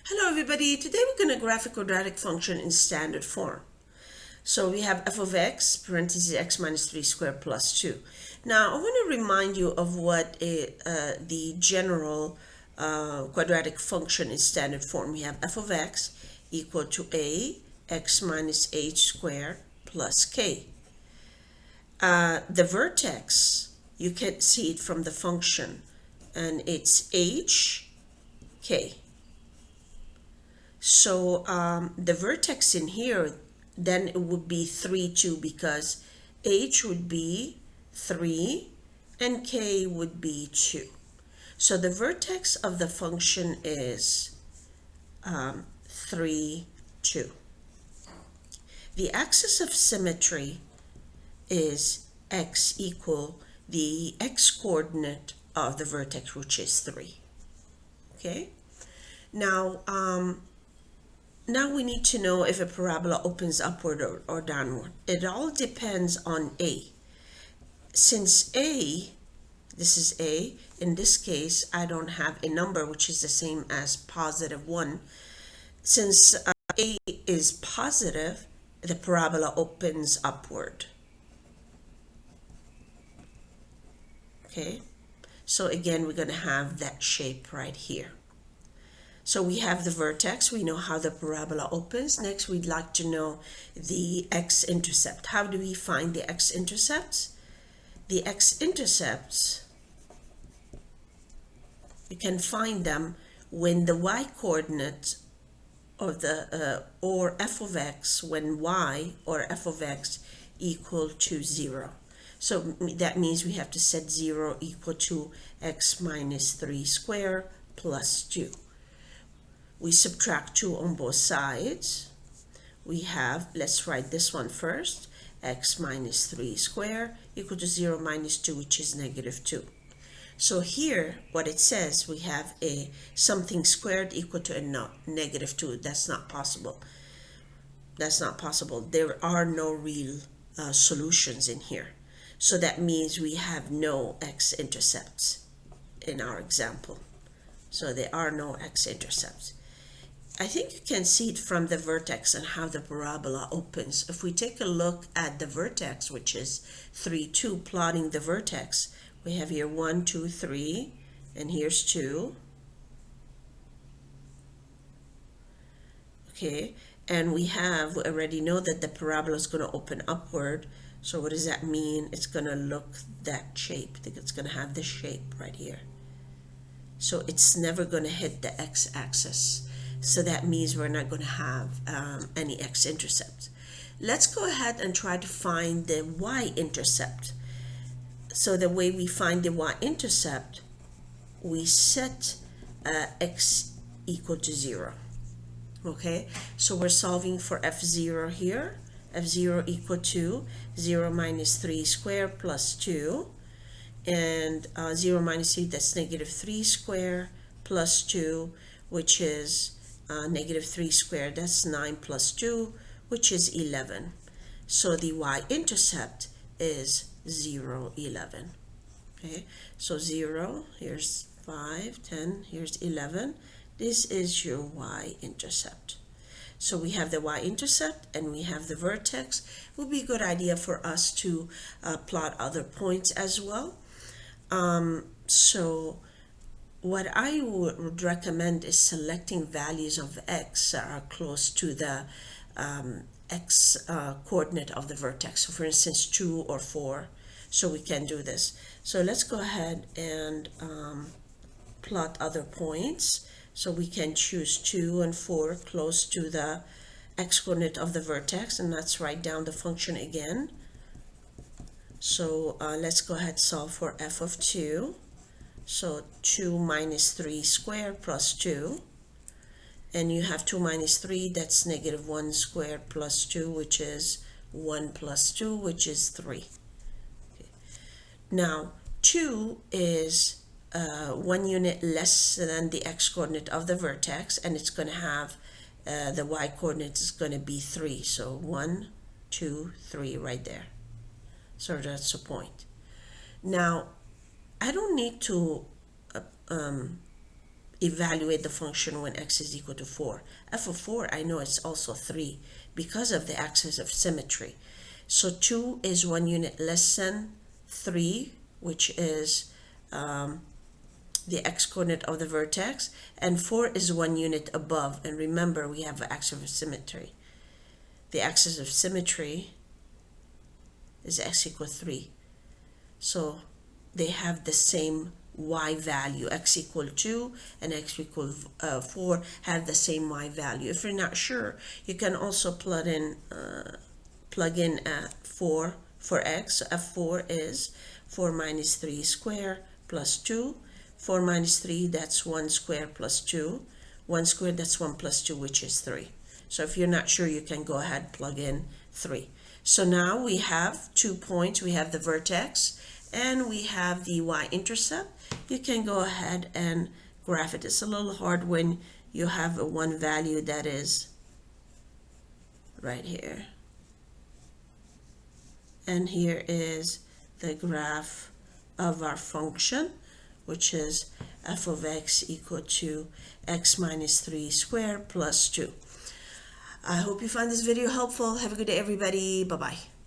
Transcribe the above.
Hello everybody, today we're going to graph a quadratic function in standard form. So we have f of x, parentheses x minus 3 squared plus 2. Now I want to remind you of what the general quadratic function in standard form. We have f of x equal to a x minus h squared plus k. The vertex, you can see it from the function, and it's h, k. So the vertex in here, then it would be 3, 2, because h would be 3 and k would be 2. So the vertex of the function is 3, 2. The axis of symmetry is x equal the x coordinate of the vertex, which is 3. Okay? Now we need to know if a parabola opens upward or downward. It all depends on A. Since A, this is A, in this case, I don't have a number which is the same as positive 1. Since A is positive, the parabola opens upward. Okay, so again, we're going to have that shape right here. So we have the vertex, we know how the parabola opens. Next, we'd like to know the x-intercept. How do we find the x-intercepts? The x-intercepts, you can find them when the y-coordinate of the, or f of x, when y or f of x equal to 0. So that means we have to set 0 equal to x minus 3 squared plus 2. We subtract 2 on both sides. We have, let's write this one first, x minus 3 squared equal to 0 minus 2, which is negative 2. So here, what it says, we have a something squared equal to a negative 2. That's not possible. That's not possible. There are no real solutions in here. So that means we have no x-intercepts in our example. So there are no x-intercepts. I think you can see it from the vertex and how the parabola opens. If we take a look at the vertex, which is 3, 2, plotting the vertex, we have here 1, 2, 3, and here's 2. Okay, and we already know that the parabola is going to open upward. So what does that mean? It's going to look that shape. I think it's going to have this shape right here. So it's never going to hit the x-axis. So that means we're not going to have any x-intercept. Let's go ahead and try to find the y-intercept. So the way we find the y-intercept, we set x equal to 0. Okay, so we're solving for f0 here. f0 equal to 0 minus 3 squared plus 2. And 0 minus 3, that's negative 3 squared plus 2, which is negative 3 squared, that's 9 plus 2, which is 11. So the y-intercept is 0, 11. Okay, so 0, here's 5, 10, here's 11. This is your y-intercept. So we have the y-intercept and we have the vertex. It would be a good idea for us to plot other points as well. So what I would recommend is selecting values of x that are close to the x coordinate of the vertex. So for instance, 2 or 4. So we can do this. So let's go ahead and plot other points. So we can choose 2 and 4 close to the x coordinate of the vertex, and let's write down the function again. So let's go ahead and solve for f of 2. So 2 minus 3 squared plus 2. And you have 2 minus 3, that's negative 1 squared plus 2, which is 1 plus 2, which is 3. Okay. Now, 2 is 1 unit less than the x-coordinate of the vertex, and it's going to have the y-coordinate is going to be 3. So 1, 2, 3 right there. So that's the point. Now, I don't need to evaluate the function when x is equal to 4. F of 4, I know it's also 3 because of the axis of symmetry. So 2 is 1 unit less than 3, which is the x-coordinate of the vertex, and 4 is 1 unit above. And remember, we have an axis of symmetry. The axis of symmetry is x equals 3. So they have the same y value. X equal 2 and x equal 4 have the same y value. If you're not sure, you can also plug in at 4 for x. So f4 is 4 minus 3 square plus 2. 4 minus 3, that's 1 square plus 2. 1 squared, that's 1 plus 2, which is 3. So if you're not sure, you can go ahead, plug in 3. So now we have 2 points. We have the vertex and we have the y-intercept. You can go ahead and graph it. It's a little hard when you have a one value that is right here. And here is the graph of our function, which is f of x equal to x minus 3 squared plus 2. I hope you found this video helpful. Have a good day, everybody. Bye-bye.